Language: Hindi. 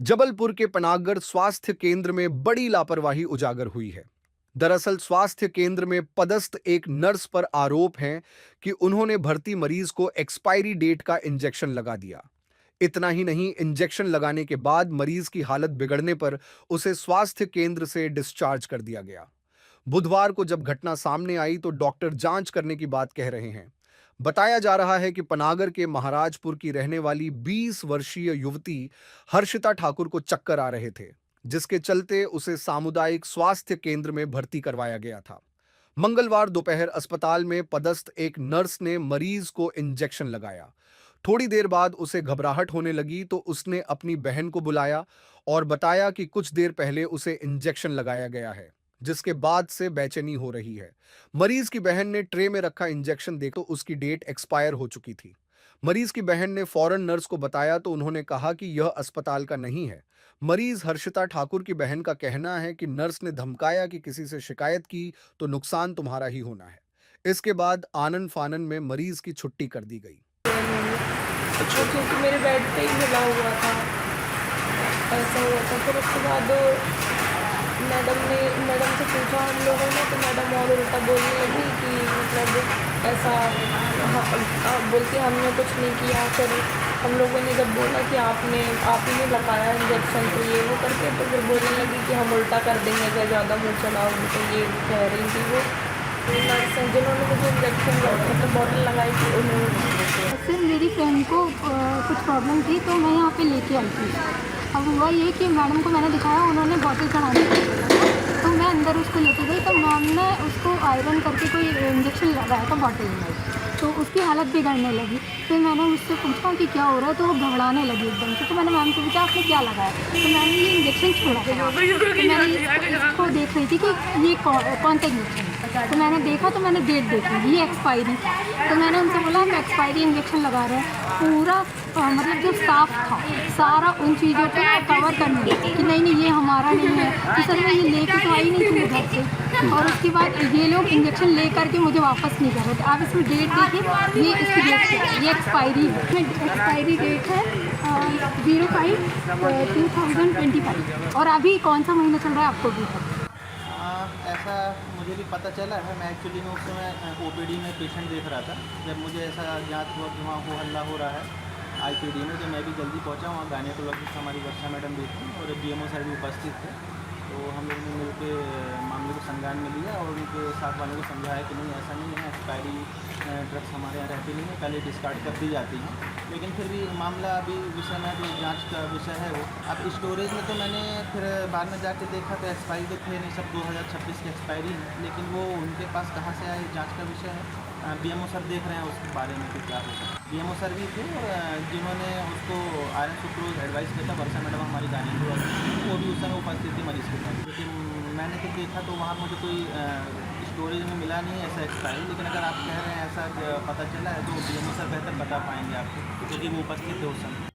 जबलपुर के पनागर स्वास्थ्य केंद्र में बड़ी लापरवाही उजागर हुई है। दरअसल स्वास्थ्य केंद्र में पदस्थ एक नर्स पर आरोप है कि उन्होंने भर्ती मरीज को एक्सपायरी डेट का इंजेक्शन लगा दिया। इतना ही नहीं, इंजेक्शन लगाने के बाद मरीज की हालत बिगड़ने पर उसे स्वास्थ्य केंद्र से डिस्चार्ज कर दिया गया। बुधवार को जब घटना सामने आई तो डॉक्टर जांच करने की बात कह रहे हैं। बताया जा रहा है कि पनागर के महाराजपुर की रहने वाली 20 वर्षीय युवती हर्षिता ठाकुर को चक्कर आ रहे थे, जिसके चलते उसे सामुदायिक स्वास्थ्य केंद्र में भर्ती करवाया गया था। मंगलवार दोपहर अस्पताल में पदस्थ एक नर्स ने मरीज को इंजेक्शन लगाया। थोड़ी देर बाद उसे घबराहट होने लगी तो उसने अपनी बहन को बुलाया और बताया कि कुछ देर पहले उसे इंजेक्शन लगाया गया है, जिसके बाद से बेचैनी हो रही है। मरीज की बहन ने ट्रे में रखा इंजेक्शन देखा तो उसकी डेट एक्सपायर हो चुकी थी। मरीज की बहन ने फौरन नर्स को बताया तो उन्होंने कहा कि यह अस्पताल का नहीं है। मरीज हर्षिता ठाकुर की बहन का कहना है कि नर्स ने धमकाया कि किसी से शिकायत की तो नुकसान तुम्हारा ही होना है। इसके बाद आनन फानन में मरीज की छुट्टी कर दी गई। वो क्योंकि मेरे बेड पे ही मिला हुआ था, ऐसा हुआ था। फिर उसके बाद मैडम से पूछा हम लोगों ने, तो मैडम और उल्टा बोलने लगी कि मतलब ऐसा बोलती हमने कुछ नहीं किया। फिर हम लोगों ने जब बोला कि आप ही ने लगाया इंजेक्शन, तो ये वो करके, तो फिर बोलने लगी कि हम उल्टा कर देंगे अगर ज़्यादा मुँह चलाओगी। तो ये कह रही थी वो नर्स हैं जिन्होंने मुझे इंजेक्शन मतलब बॉटल लगाई थी उन्होंने। सर मेरी फ्रेंड को कुछ प्रॉब्लम थी तो मैं यहाँ पे लेके आई थी। अब हुआ ये कि मैडम को मैंने दिखाया, उन्होंने बॉटल चढ़ाने के लिए बोला था, तो मैं अंदर उसको लेके गई तो मैम ने उसको आयरन करके कोई इंजेक्शन लगाया था बॉटल में, तो उसकी हालत बिगड़ने लगी। फिर मैंने उससे पूछा कि क्या हो रहा है, तो वो घबराने लगी एकदम से। तो मैंने मैम से पूछा आपने क्या लगाया, तो मैंने ये इंजेक्शन छोड़ा था। तो मैं इसको देख रही थी कि ये कौन सा इंजेक्शन है, तो मैंने देखा तो मैंने डेट देखी, ये एक्सपायरी। तो मैंने उनसे बोला हम एक्सपायरी इंजेक्शन लगा रहे हैं। पूरा मतलब जो स्टाफ था सारा उन चीज़ों को कवर करने लगा कि नहीं ये हमारा नहीं है। तो सर मैं ये लेके तो आई नहीं थी उधर से, और उसके बाद ये लोग इंजेक्शन ले करके मुझे वापस नहीं कर रहे थे। आप इसमें डेट देखिए, ये इसकी डेट क्या है, ये एक्सपायरी है। एक्सपायरी डेट है 05/2025, और अभी कौन सा महीना चल रहा है आपको भी पता। ऐसा मुझे भी पता चला है। मैं एक्चुअली में उस समय ओपीडी में पेशेंट देख रहा था जब मुझे ऐसा ज्ञात हुआ कि वहाँ हो हल्ला हो रहा है आईपीडी में। तो मैं भी जल्दी पहुँचा, वहाँ गायनेकोलॉजिस्ट हमारी वर्षा मैडम भी थी और बीएमओ सर भी उपस्थित थे। तो हम लोगों ने मिलकर मामले को संज्ञान में लिया और उनके साथ वालों को समझाया कि नहीं ऐसा नहीं है, एक्सपायरी ड्रग्स हमारे यहाँ रहती नहीं है, पहले डिस्कार्ड कर दी जाती हैं। लेकिन फिर भी मामला अभी विषय में जो जांच का विषय है वो अब स्टोरेज में, तो मैंने फिर बाद में जाके देखा तो एक्सपायरी तो थे नहीं, सब 2026 की एक्सपायरी है। लेकिन वो उनके पास कहाँ से आए, जांच का विषय है। बीएमओ सर देख रहे हैं उसके बारे में कि क्या हो सकता है। बीएमओ सर भी थे और जिन्होंने उसको आयरन सुक्रोज एडवाइस किया था वर्षा मैडम हमारी गायनेकोलॉजिस्ट, वो भी उस समय उपस्थित थी मरीज़ के साथ। लेकिन मैंने तो देखा तो वहाँ मुझे कोई स्टोरेज में मिला नहीं ऐसा एक्सपायरी। लेकिन अगर आप कह रहे हैं ऐसा पता चला है तो बीएमओ सर बेहतर बता पाएंगे आपको, क्योंकि वो उपस्थित थे उस समय।